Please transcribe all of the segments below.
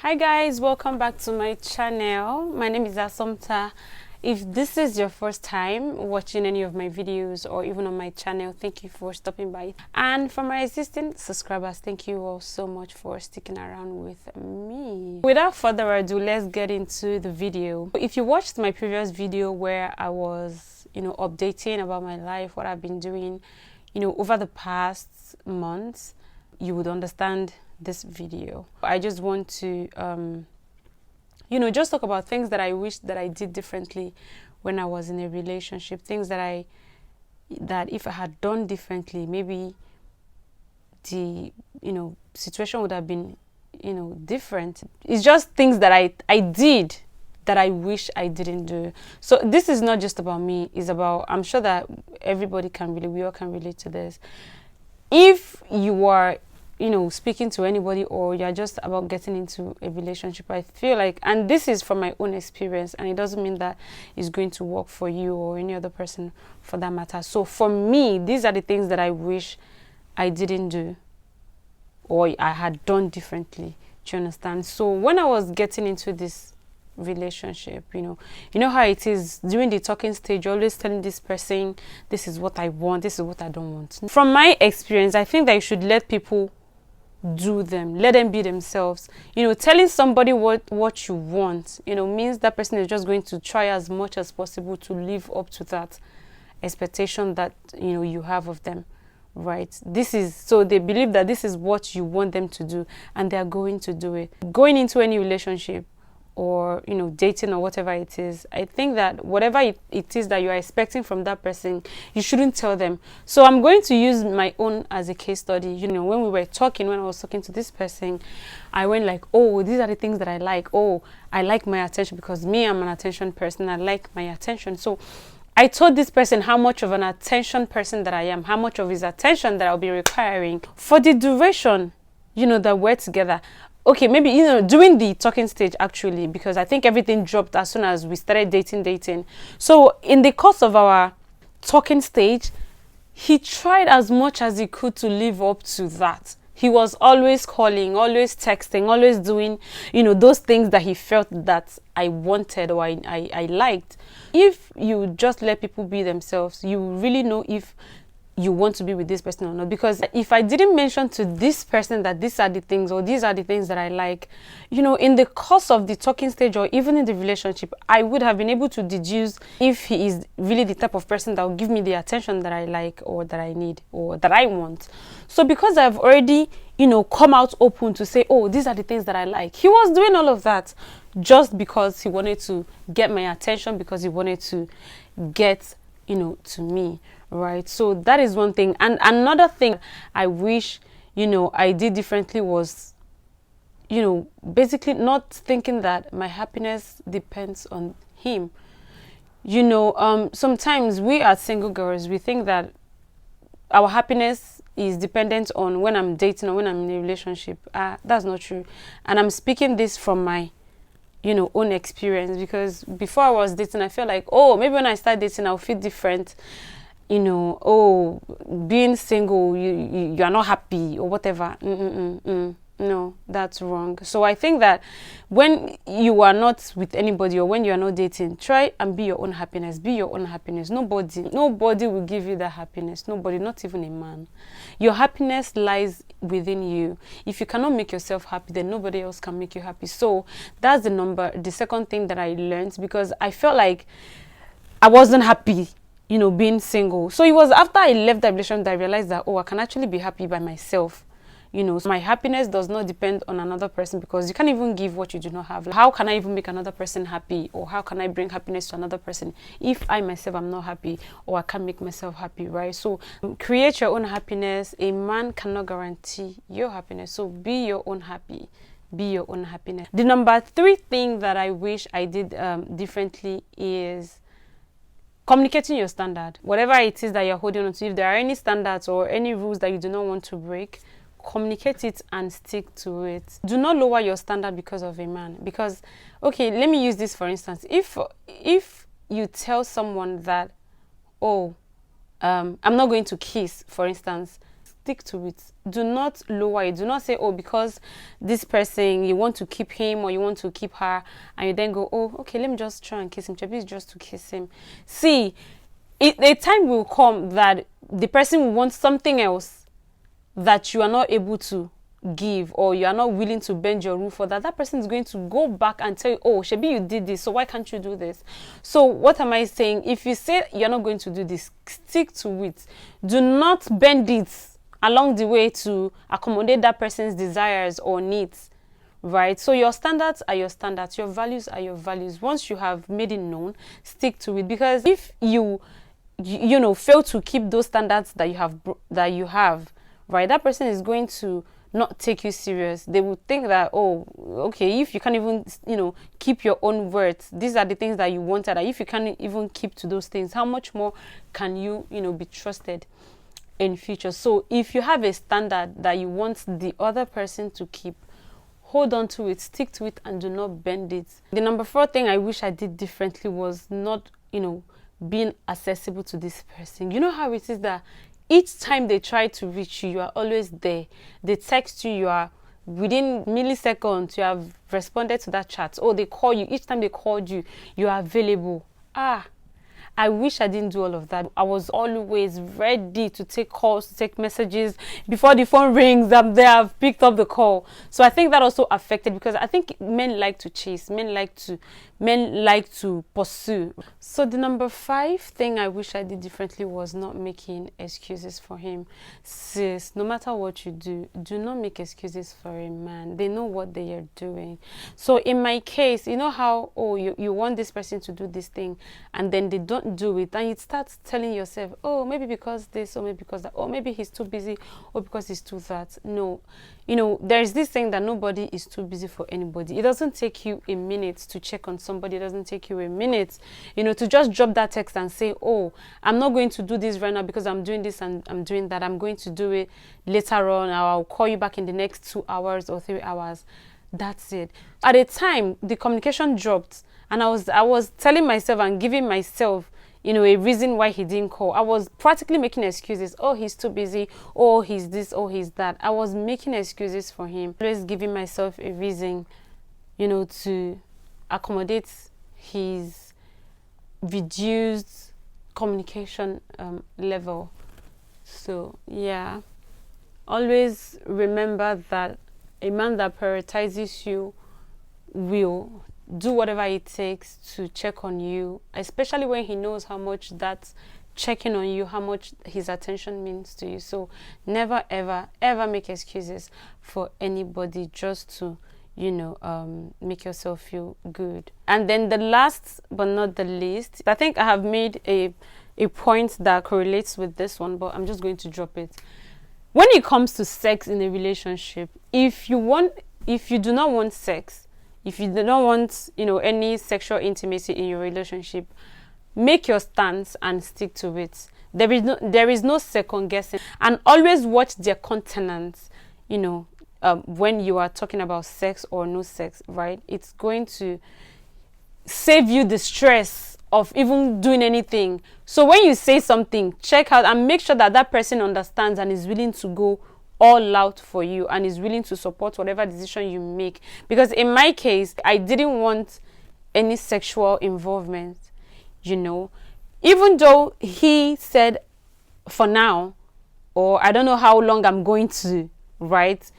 Hi guys, welcome back to my channel. My name is Asomta. If this is your first time watching any of my videos or even on my channel, thank you for stopping by. And for my existing subscribers, thank you all so much for sticking around with me. Without further ado, let's get into the video. If you watched my previous video where I was, updating about my life, what I've been doing, over the past months, you would understand this video. I just want to just talk about things that I wish that I did differently when I was in a relationship, things that if I had done differently, maybe the situation would have been different. It's just things that I did that I wish I didn't do. So this is not just about me, it's about, I'm sure that we all can relate to this. If you are speaking to anybody or you're just about getting into a relationship, I feel like, and this is from my own experience, and it doesn't mean that it's going to work for you or any other person for that matter. So for me, these are the things that I wish I didn't do or I had done differently. Do you understand? So when I was getting into this relationship, you know how it is during the talking stage, you're always telling this person, this is what I want, this is what I don't want. From my experience, I think that you should let people do them, let them be themselves. Telling somebody what you want means that person is just going to try as much as possible to live up to that expectation that you have of them, right? So they believe that this is what you want them to do, and they are going to do it. Going into any relationship or dating or whatever it is, I think that whatever it is that you are expecting from that person, you shouldn't tell them. So I'm going to use my own as a case study. When I was talking to this person, I went like, oh, these are the things that I like. Oh, I like my attention because I'm an attention person. I like my attention. So I told this person how much of an attention person that I am, how much of his attention that I'll be requiring for the duration that we're together. Okay, maybe, during the talking stage, actually, because I think everything dropped as soon as we started dating. So in the course of our talking stage, he tried as much as he could to live up to that. He was always calling, always texting, always doing, those things that he felt that I wanted or I liked. If you just let people be themselves, you really know if you want to be with this person or not. Because if I didn't mention to this person that these are the things or these are the things that I like, in the course of the talking stage or even in the relationship, I would have been able to deduce if he is really the type of person that will give me the attention that I like or that I need or that I want. So because I've already, come out open to say, oh, these are the things that I like, he was doing all of that just because he wanted to get my attention, because he wanted to get, to me. Right, so that is one thing. And another thing I wish I did differently was basically not thinking that my happiness depends on him. Sometimes we as single girls, we think that our happiness is dependent on when I'm dating or when I'm in a relationship. That's not true, and I'm speaking this from my own experience, because before I was dating, I felt like, oh, maybe when I start dating I'll feel different. Oh, being single, you are not happy or whatever. No, that's wrong. So I think that when you are not with anybody or when you are not dating, try and be your own happiness. Be your own happiness. Nobody will give you that happiness. Nobody, not even a man. Your happiness lies within you. If you cannot make yourself happy, then nobody else can make you happy. So that's the second thing that I learned, because I felt like I wasn't happy being single. So it was after I left that relationship that I realized that, oh, I can actually be happy by myself. So my happiness does not depend on another person, because you can't even give what you do not have. How can I even make another person happy, or how can I bring happiness to another person if I myself am not happy, or I can't make myself happy, right? So create your own happiness. A man cannot guarantee your happiness. So be your own happy. Be your own happiness. The number 3 thing that I wish I did differently is communicating your standard. Whatever it is that you're holding on to, if there are any standards or any rules that you do not want to break, communicate it and stick to it. Do not lower your standard because of a man. Because, okay, let me use this for instance. If you tell someone that, oh, I'm not going to kiss, for instance, stick to it. Do not lower it. Do not say, oh, because this person, you want to keep him or you want to keep her, and you then go, oh, okay, let me just try and kiss him. Maybe it's just to kiss him. See, a time will come that the person will want something else that you are not able to give, or you are not willing to bend your rule for that person is going to go back and tell you, oh, Shebi, you did this, so why can't you do this? So what am I saying? If you say you're not going to do this, stick to it. Do not bend it along the way to accommodate that person's desires or needs, right? So your standards are your standards, your values are your values. Once you have made it known, stick to it, because if you fail to keep those standards that you have, right, that person is going to not take you serious. They will think that, oh, okay, if you can't even, keep your own words, these are the things that you wanted, and if you can't even keep to those things, how much more can you, be trusted in future? So if you have a standard that you want the other person to keep, hold on to it, stick to it, and do not bend it. The number 4 thing I wish I did differently was not, being accessible to this person. You know how it is that each time they try to reach you, you are always there. They text you, you are within milliseconds, you have responded to that chat. Oh, they call you. Each time they called you, you are available. I wish I didn't do all of that. I was always ready to take calls, to take messages. Before the phone rings, I'm there, I've picked up the call. So I think that also affected, because I think men like to chase, men like to pursue. So the number 5 thing I wish I did differently was not making excuses for him. Sis, no matter what you do not make excuses for a man. They know what they are doing. So in my case, you know how, you want this person to do this thing, and then they don't do it, and you start telling yourself, oh, maybe because this, or maybe because that, or maybe he's too busy, or because he's too that. No, there's this thing that nobody is too busy for anybody. It doesn't take you a minute to check on somebody. It doesn't take you a minute, to just drop that text and say, oh, I'm not going to do this right now because I'm doing this and I'm doing that. I'm going to do it later on, or I'll call you back in the next 2 hours or 3 hours. That's it. At a time, the communication dropped, and I was telling myself and giving myself, a reason why he didn't call. I was practically making excuses. Oh, he's too busy. Oh, he's this. Oh, he's that. I was making excuses for him. Always giving myself a reason, to accommodate his reduced communication level. So, yeah. Always remember that a man that prioritizes you will do whatever it takes to check on you, especially when he knows how much that checking on you, how much his attention means to you. So never, ever, ever make excuses for anybody just to, make yourself feel good. And then the last but not the least, I think I have made a point that correlates with this one, but I'm just going to drop it. When it comes to sex in a relationship, if you do not want sex, if you do not want, any sexual intimacy in your relationship, make your stance and stick to it. There is no second guessing, and always watch their countenance, when you are talking about sex or no sex, right? It's going to save you the stress of even doing anything. So when you say something, check out and make sure that person understands and is willing to go all out for you and is willing to support whatever decision you make. Because in my case, I didn't want any sexual involvement, even though he said for now, or I don't know how long I'm going to, right?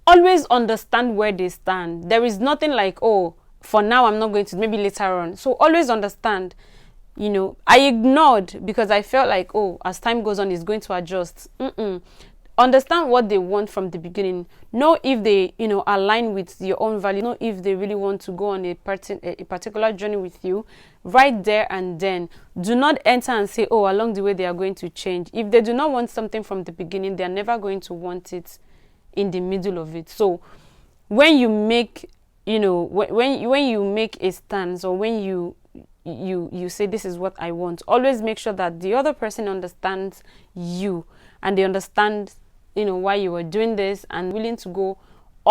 Always understand where they stand. There is nothing like, oh, for now I'm not going to, maybe later on. So always understand. I ignored because I felt like, oh, as time goes on, it's going to adjust. Understand what they want from the beginning. Know if they, align with your own value. Know if they really want to go on a particular journey with you right there and then. Do not enter and say, oh, along the way they are going to change. If they do not want something from the beginning, they are never going to want it in the middle of it. So when you make, when you make a stance, or when you say this is what I want, always make sure that the other person understands you and they understand why you are doing this and willing to go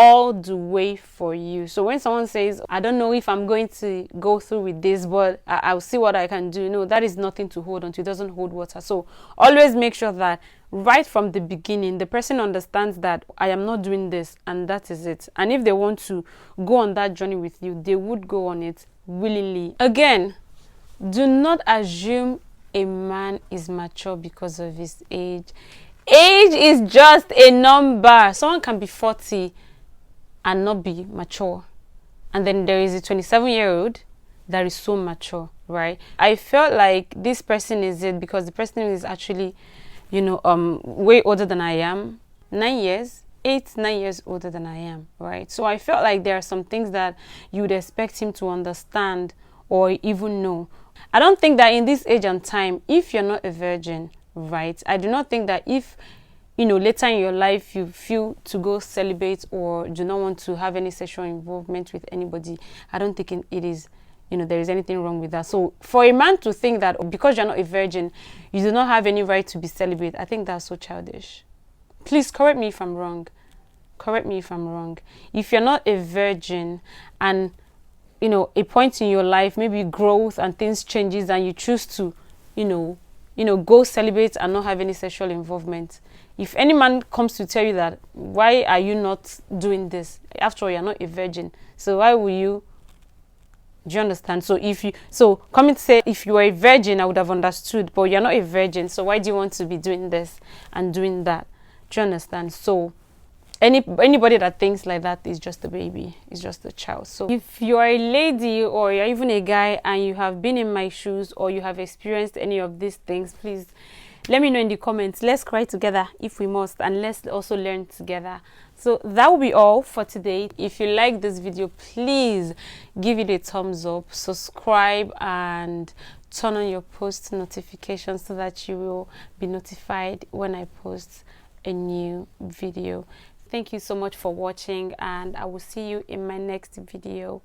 all the way for you. So when someone says, I don't know if I'm going to go through with this, but I'll see what I can do, no, that is nothing to hold on to. It doesn't hold water. So always make sure that right from the beginning, the person understands that I am not doing this, and that is it. And if they want to go on that journey with you, they would go on it willingly. Again, do not assume a man is mature because of his age. Age is just a number. Someone can be 40 and not be mature. And then there is a 27-year-old that is so mature, right? I felt like this person is it because the person is actually, way older than I am. 9 years, 9 years older than I am, right? So I felt like there are some things that you would expect him to understand or even know. I don't think that in this age and time, if you're not a virgin, right, I do not think that if later in your life you feel to go celibate or do not want to have any sexual involvement with anybody, I don't think it is, there is anything wrong with that. So for a man to think that because you're not a virgin, you do not have any right to be celibate, I think that's so childish. Please correct me if I'm wrong. Correct me if I'm wrong. If you're not a virgin and a point in your life, maybe growth and things changes and you choose to, go celibate and not have any sexual involvement. If any man comes to tell you that, why are you not doing this? After all, you're not a virgin. So why will you? Do you understand? So come and say, if you were a virgin, I would have understood, but you're not a virgin. So why do you want to be doing this and doing that? Do you understand? So anybody that thinks like that is just a baby, is just a child. So if you're a lady or you're even a guy and you have been in my shoes or you have experienced any of these things, please let me know in the comments. Let's cry together if we must, and let's also learn together. So that will be all for today. If you like this video, please give it a thumbs up, subscribe, and turn on your post notifications so that you will be notified when I post a new video. Thank you so much for watching, and I will see you in my next video.